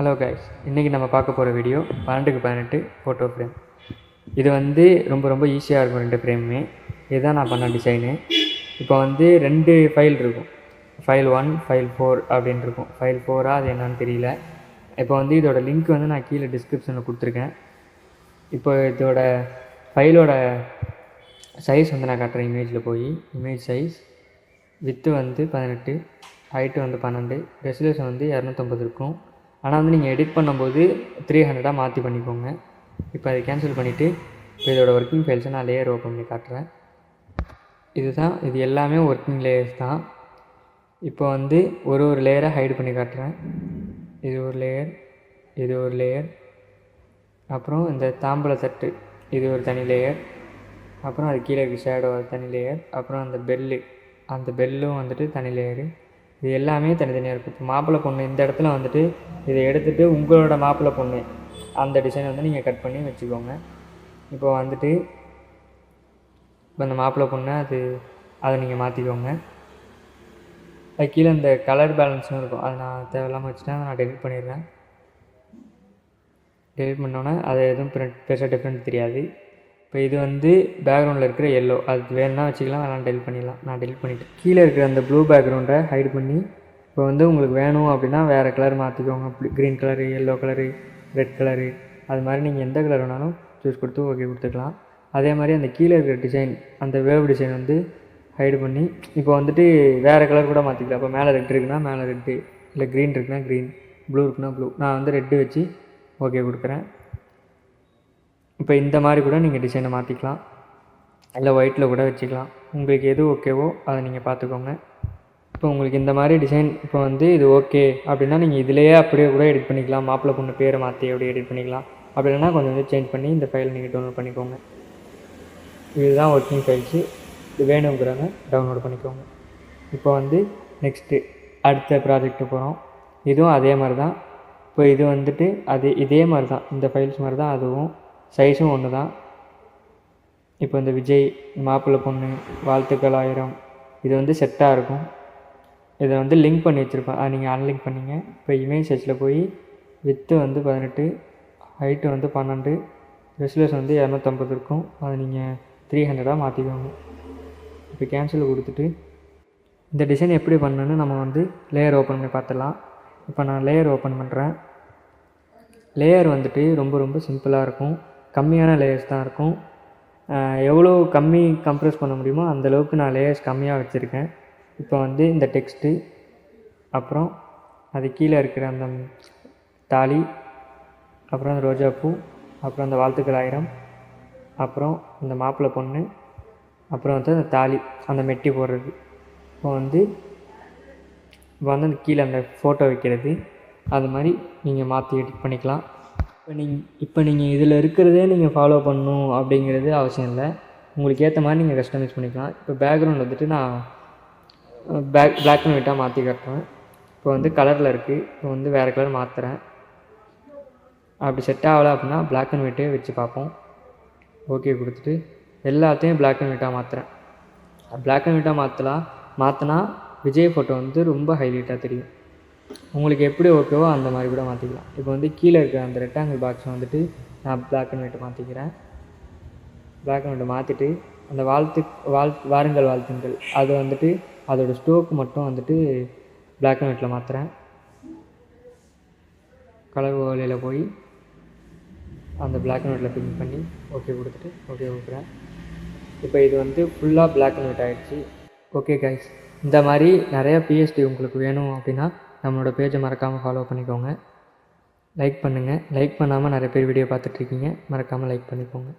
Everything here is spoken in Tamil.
ஹலோ கைஸ், இன்றைக்கி நம்ம பார்க்க போகிற வீடியோ 12x18 ஃபோட்டோ ஃப்ரேம். இது ரொம்ப ஈஸியாக இருக்கும். 2 ஃப்ரேமுமே இதுதான் நான் பண்ண டிசைனு. இப்போ 2 ஃபைல் இருக்கும். ஃபைல் 1, ஃபைல் 4 அப்படின்னு இருக்கும். ஃபைல் 4 அது என்னன்னு தெரியல. இப்போ இதோட லிங்க் நான் கீழே டிஸ்கிரிப்ஷனில் கொடுத்துருக்கேன். இப்போ இதோட ஃபைலோட சைஸ் நான் காட்டுறேன். இமேஜில் போய் image size with 18, height 12, resolution 250 இருக்கும். ஆனால் நீங்கள் எடிட் பண்ணும்போது 300 மாற்றி பண்ணிக்கோங்க. இப்போ அதை கேன்சல் பண்ணிவிட்டு இப்போ இதோட ஒர்க்கிங் ஃபைல்ஸை நான் லேயர் ஓப்பன் பண்ணி காட்டுறேன். இது எல்லாமே ஒர்க்கிங் லேயர்ஸ் தான். இப்போ ஒரு லேயரை ஹைடு பண்ணி காட்டுறேன். இது ஒரு லேயர், இது ஒரு லேயர், அப்புறம் இந்த தாம்பூல தட்டு இது ஒரு தனி லேயர், அப்புறம் அது கீழே இருக்க ஷேடோ அது தனி லேயர், அப்புறம் அந்த பெல்லும் தனி லேயரு. இது எல்லாமே தனித்தனியாக இருக்கும். இப்போ மாப்பிள்ளை பொண்ணு இந்த இடத்துல இதை எடுத்துகிட்டு உங்களோட மாப்பிள்ளை பொண்ணு அந்த டிசைனை நீங்கள் கட் பண்ணி வச்சுக்கோங்க. இப்போ இப்போ அந்த மாப்பிள்ளை பொண்ணு அதை நீங்கள் மாற்றிக்கோங்க. அது கீழே இந்த கலர் பேலன்ஸும் இருக்கும். அது நான் தேவையில்லாமல் வச்சுட்டேன். நான் டெலிட் பண்ணிடுறேன். டெலிட் பண்ணோன்னே அது எதுவும் பெருசாக டிஃப்ரெண்ட் தெரியாது. இப்போ இது பேக்ரவுண்டில் இருக்கிற எல்லோ அது வேணுன்னா வச்சுக்கலாம், வேணாம் டெலிட் பண்ணிடலாம். நான் டெலிட் பண்ணிவிட்டேன். கீழே இருக்கிற அந்த ப்ளூ பேக்ரவுண்டை ஹைட் பண்ணி இப்போ உங்களுக்கு வேணும் அப்படின்னா வேறு கலர் மாற்றிக்கோங்க. Green colour, yellow colour, red colour, அது மாதிரி நீங்கள் எந்த கலர் வேணாலும் சூஸ் கொடுத்து ஓகே கொடுத்துக்கலாம். அதே மாதிரி அந்த கீழே இருக்கிற டிசைன் அந்த வேவ் டிசைன் ஹைடு பண்ணி இப்போ வேறு கலர் கூட மாற்றிக்கலாம். இப்போ மேலே ரெட் இருக்குன்னா மேலே ரெட்டு, இல்லை க்ரீன் இருக்குன்னா க்ரீன், ப்ளூ இருக்குன்னா ப்ளூ. நான் ரெட்டு வச்சு ஓகே கொடுக்குறேன். இப்போ இந்த மாதிரி கூட நீங்கள் டிசைனை மாற்றிக்கலாம், இல்லை ஒயிட்டில் கூட வச்சுக்கலாம். உங்களுக்கு எது ஓகேவோ அதை நீங்கள் பார்த்துக்கோங்க. இப்போ உங்களுக்கு இந்த மாதிரி டிசைன் இப்போ இது ஓகே அப்படின்னா நீங்கள் இதிலேயே அப்படியே கூட எடிட் பண்ணிக்கலாம். மாப்பிள்ளை பொண்ணு பேரை மாற்றி அப்படியே எடிட் பண்ணிக்கலாம். அப்படி இல்லைனா கொஞ்சம் சேஞ்ச் பண்ணி இந்த ஃபைல் நீங்கள் டவுன்லோட் பண்ணிக்கோங்க. இதுதான் ஒர்க்கிங் ஃபைல்ஸு. இது வேணுங்கிறவங்க டவுன்லோட் பண்ணிக்கோங்க. இப்போ நெக்ஸ்ட்டு அடுத்த ப்ராஜெக்ட்டு போகிறோம். இதுவும் அதே மாதிரி தான். இப்போ இது இதே மாதிரி தான், இந்த ஃபைல்ஸ் மாதிரி தான். அதுவும் சைஸும் ஒன்று தான். இப்போ இந்த விஜய் மாப்பிள்ளை பொண்ணு வாழ்த்துக்கள் 1000 இது செட்டாக இருக்கும். இதை லிங்க் பண்ணி வச்சுருப்பேன். அதை நீங்கள் அன்லிங்க் பண்ணிங்க. இப்போ இமேஜ் சைஸில் போய் வித்து 18, ஹைட்டு 12, ரெசல்யூஷன் 250 இருக்கும். அதை நீங்கள் 300 மாற்றிக்கோங்க. இப்போ கேன்சல் கொடுத்துட்டு இந்த டிசைன் எப்படி பண்ணணுன்னு நம்ம லேயர் ஓப்பன் பண்ணி பார்த்துடலாம். இப்போ நான் லேயர் ஓப்பன் பண்ணுறேன். லேயர் ரொம்ப சிம்பிளாக இருக்கும். கம்மியான லேயர்ஸ் தான் இருக்கும். எவ்வளோ கம்மி கம்ப்ரெஸ் பண்ண முடியுமோ அந்தளவுக்கு நான் லேயர்ஸ் கம்மியாக வச்சுருக்கேன். இப்போ இந்த டெக்ஸ்ட்டு, அப்புறம் அது கீழே இருக்கிற அந்த தாலி, அப்புறம் அந்த ரோஜாப்பூ, அப்புறம் அந்த வாழ்த்துக்கள் 1000, அப்புறம் இந்த மாப்பிள்ளை பொண்ணு, அப்புறம் அந்த தாலி அந்த மெட்டி போடுறது. இப்போ அந்த கீழே அந்த ஃபோட்டோ வைக்கிறது, அது மாதிரி நீங்கள் மாற்றி எடிட் பண்ணிக்கலாம். இப்போ நீங்கள் இதில் இருக்கிறதே நீங்கள் ஃபாலோ பண்ணணும் அப்படிங்கிறது அவசியம் இல்லை. உங்களுக்கு ஏற்ற மாதிரி நீங்கள் கஸ்டமைஸ் பண்ணிக்கலாம். இப்போ பேக்ரவுண்ட் நான் பிளாக் அண்ட் ஒயிட்டாக மாற்றி காட்டுறேன். இப்போ கலரில் இருக்குது. இப்போ வேறு கலர் மாற்றுறேன். அப்படி செட் ஆகலை அப்படின்னா பிளாக் அண்ட் ஒயிட்டே வச்சு பார்ப்போம். ஓகே கொடுத்துட்டு எல்லாத்தையும் பிளாக் அண்ட் ஒயிட்டாக மாற்றுறேன். பிளாக் அண்ட் ஒயிட்டாக மாற்றினா விஜய் ஃபோட்டோ ரொம்ப ஹைலைட்டாக தெரியும். உங்களுக்கு எப்படி ஓகேவோ அந்த மாதிரி கூட மாற்றிக்கலாம். இப்போ கீழே இருக்கிற அந்த ரெக்டாங்கிள் பாக்ஸை நான் பிளாக் அண்ட் ஒயிட்டை மாற்றிக்கிறேன். பிளாக் அண்ட் ஒயிட்டை மாற்றிட்டு அந்த வாருங்கள் வாழ்த்துங்கள் அது அதோடய ஸ்டோக்கு மட்டும் பிளாக் அண்ட் ஒயிட்டில் மாற்றுறேன். கலர் ஓலையில் போய் அந்த பிளாக் அண்ட் ஒயிட்டில் பிங்க் பண்ணி ஓகே கொடுத்துட்டு ஓகே கொடுக்குறேன். இப்போ இது ஃபுல்லாக பிளாக் அண்ட் ஒயிட் ஆகிடுச்சு. ஓகே கைஸ், இந்த மாதிரி நிறையா பிஎஸ்டி உங்களுக்கு வேணும் அப்படின்னா நம்மளோட பேஜை மறக்காமல் ஃபாலோ பண்ணிக்கோங்க. லைக் பண்ணுங்கள். லைக் பண்ணாமல் நிறைய பேர் வீடியோ பார்த்துட்ருக்கீங்க. மறக்காமல் லைக் பண்ணிக்கோங்க.